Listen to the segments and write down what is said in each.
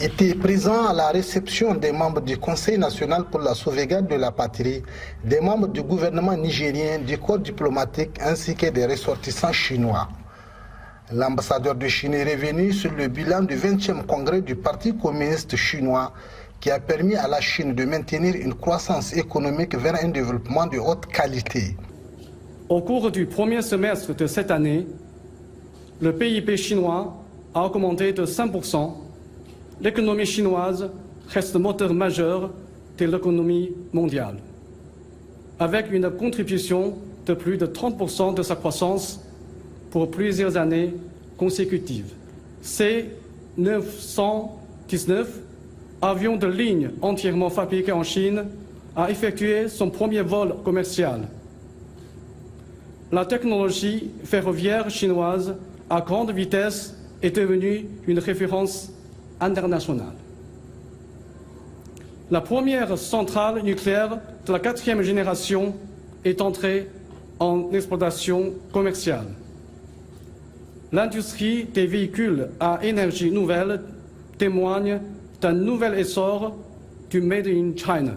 était présent à la réception des membres du Conseil national pour la sauvegarde de la patrie, des membres du gouvernement nigérien, du corps diplomatique ainsi que des ressortissants chinois. L'ambassadeur de Chine est revenu sur le bilan du 20e congrès du Parti communiste chinois qui a permis à la Chine de maintenir une croissance économique vers un développement de haute qualité. Au cours du premier semestre de cette année, le PIB chinois a augmenté de 5%. L'économie chinoise reste le moteur majeur de l'économie mondiale, avec une contribution de plus de 30% de sa croissance pour plusieurs années consécutives. C919, avion de ligne entièrement fabriqué en Chine, a effectué son premier vol commercial. La technologie ferroviaire chinoise à grande vitesse est devenue une référence internationale. La première centrale nucléaire de la 4e génération est entrée en exploitation commerciale. L'industrie des véhicules à énergie nouvelle témoigne d'un nouvel essor du Made in China.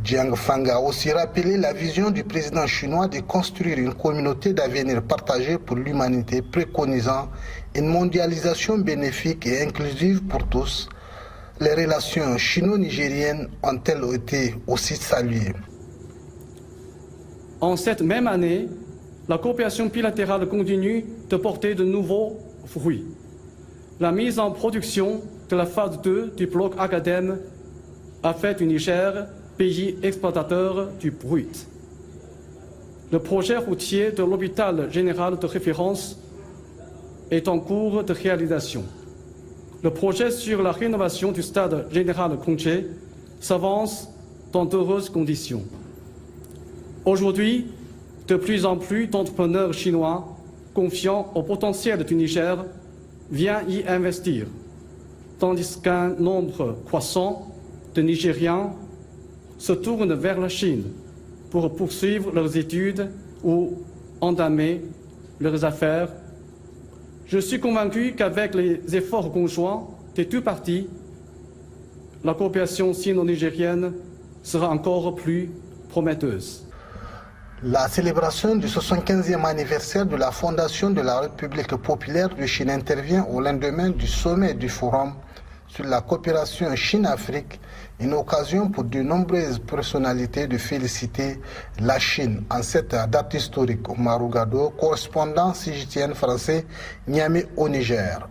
Jiang Fang a aussi rappelé la vision du président chinois de construire une communauté d'avenir partagée pour l'humanité, préconisant une mondialisation bénéfique et inclusive pour tous. Les relations chino-nigériennes ont-elles été aussi saluées? En cette même année, la coopération bilatérale continue de porter de nouveaux fruits. La mise en production de la phase 2 du bloc Academ a fait du Niger pays exportateur du brut. Le projet routier de l'hôpital général de référence est en cours de réalisation. Le projet sur la rénovation du stade général Kongché s'avance dans d'heureuses conditions. Aujourd'hui, de plus en plus d'entrepreneurs chinois confiants au potentiel du Niger viennent y investir, tandis qu'un nombre croissant de Nigériens se tournent vers la Chine pour poursuivre leurs études ou entamer leurs affaires. Je suis convaincu qu'avec les efforts conjoints des deux parties, la coopération sino-nigérienne sera encore plus prometteuse. La célébration du 75e anniversaire de la fondation de la République populaire de Chine intervient au lendemain du sommet du Forum sur la coopération Chine-Afrique, une occasion pour de nombreuses personnalités de féliciter la Chine en cette date historique. Omar Ougado, correspondant CGTN français, Niamey au Niger.